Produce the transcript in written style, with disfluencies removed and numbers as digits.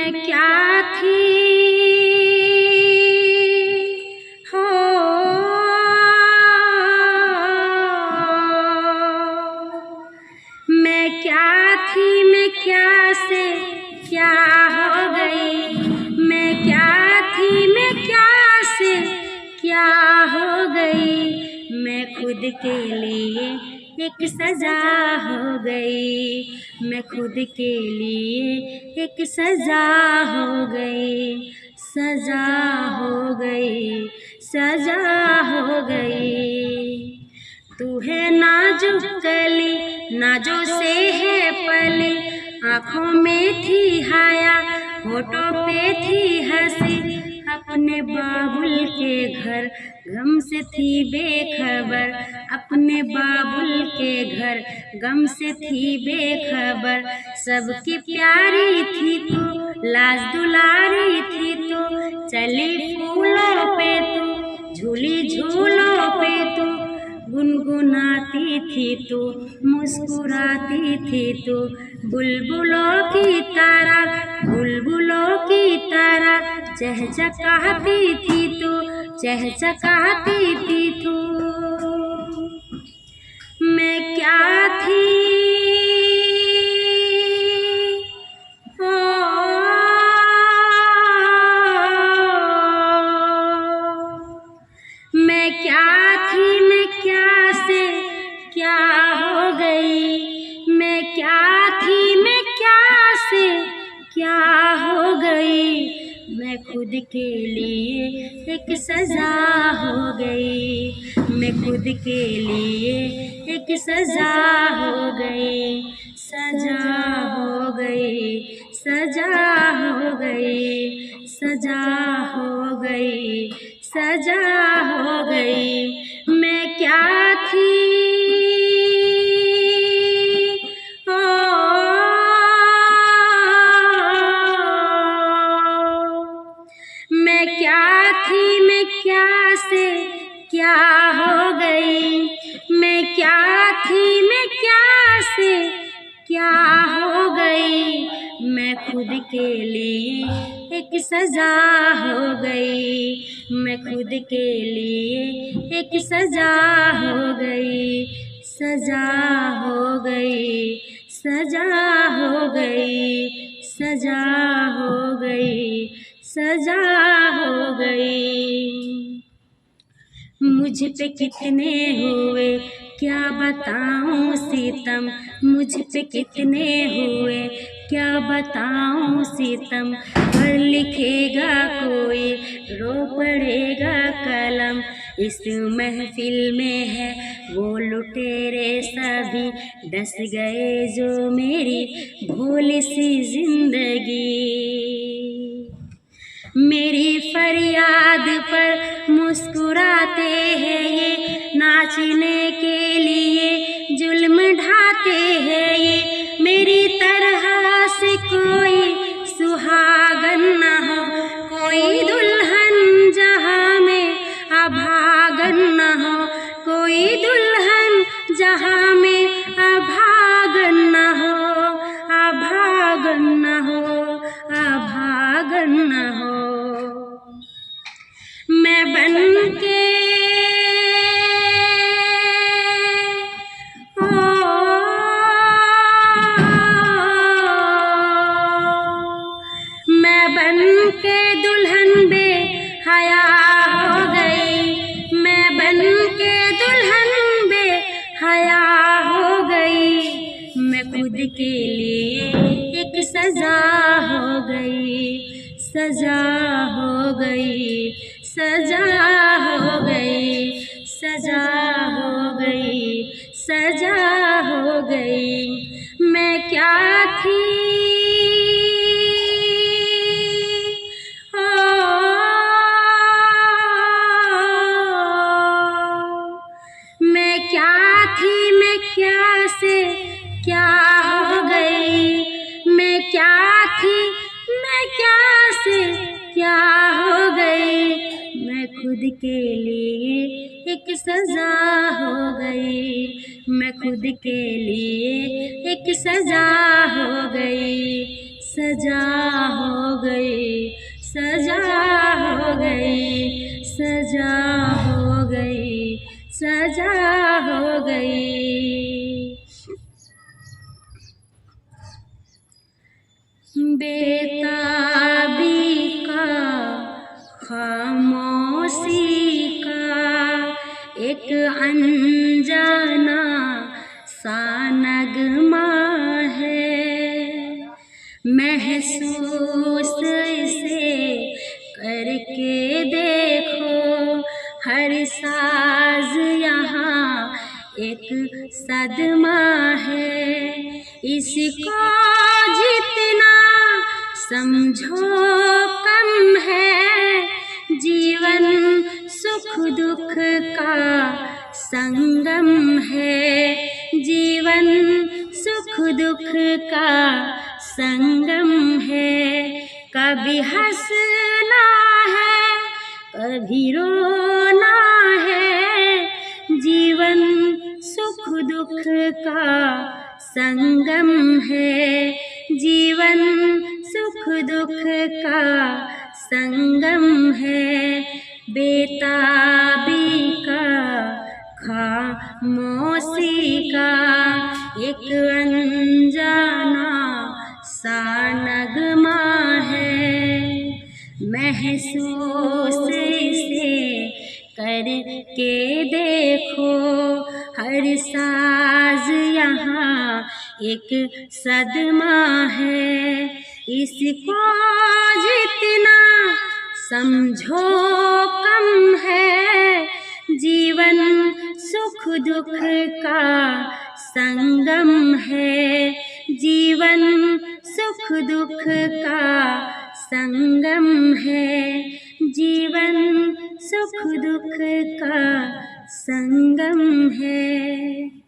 मैं क्या थी हो मैं क्या थी, मैं क्या से क्या हो गई। मैं क्या थी, मैं क्या से क्या हो गई। मैं खुद के लिए एक सजा हो गई। मैं खुद के लिए एक सजा हो गई। सजा हो गई, सजा हो गई। तू है नाजुक कली, नाजों से है पली। आँखों में थी हाया, होठों पे थी हंसी। अपने बाबुल के घर गम से थी बेखबर। अपने बाबुल के घर गम से थी बेखबर। सबकी प्यारी थी तू, लाज दुलारी थी तू। चली फूलों पे तू, झूली झूलों पे तू। गुनगुनाती थी तू, मुस्कुराती थी तू। बुलबुलों की तरह, बुलबुलों की तरह चहचहाती थी तू, चहचहाती थी तू। मैं क्या थी मैं क्या थी, मैं क्या से क्या हो गई। मैं क्या थी, मैं क्या से क्या हो गई। मैं खुद के लिए एक सजा हो गई। मैं खुद के लिए एक सजा हो गई। सजा हो गई, सजा हो गई, सजा हो गई, सजा हो गई। मैं क्या थी ओ मैं क्या थी, मैं क्या से क्या हो गई। मैं क्या थी, मैं क्या से क्या हो गई। मैं खुद के लिए एक सजा हो गई। मैं खुद के लिए एक सजा हो गई। सजा हो गई, सजा हो गई, सजा हो गई, सजा हो गई। मुझ पे कितने हुए क्या बताऊं सितम। मुझ पे कितने हुए क्या बताऊं सितम। पर लिखेगा कोई, रो पड़ेगा कलम। इस महफिल में है वो लुटेरे सभी, डस गए जो मेरी भोली सी जिंदगी। मेरी फरियाद पर मुस्कुराते हैं ये, नाचने के लिए जुल्म ढाते हैं ये। मेरी तरह से कोई सुहागन न हो, कोई दुल्हन जहाँ में अभागन न हो। कोई दुल्हन जहाँ में अभागन न हो, अभागन न हो, अभागन न हो। मैं बन के मैं बन के दुल्हन बेहया हो गई। मैं बन के दुल्हन बेहया हो गई। मैं खुद के लिए एक सजा हो गई। सजा हो गई, सजा हो गई, सजा हो गई, सजा हो गई। मैं क्या थी मैं क्या थी, मैं क्या से क्या हो गई। मैं क्या थी, मैं क्या से क्या हो गई। मैं खुद के लिए एक सजा हो गई। मैं खुद के लिए एक सजा हो गई। सजा हो गई, सजा हो गई, सजा हो गई, सजा हो गई। बेताबी का, खामोशी का एक अनजाना सा नगमा है। महसूस इसे करके देखो, हर साज यहाँ एक सदमा है। इसको जितना समझो कम है, जीवन सुख दुख का संगम है। जीवन सुख दुख का संगम है। कभी हंसना है, कभी रोना है। जीवन सुख दुख का संगम है। जीवन सुख दुख का संगम है। बेताबी का, खामोशी का एक अनजाना सा नगमा है। महसूस इसे करके देखो, हर साज यहाँ एक सदमा है। इसको जितना समझो कम है, जीवन सुख दुख का संगम है। जीवन सुख दुख का संगम है। जीवन सुख दुख का संगम है।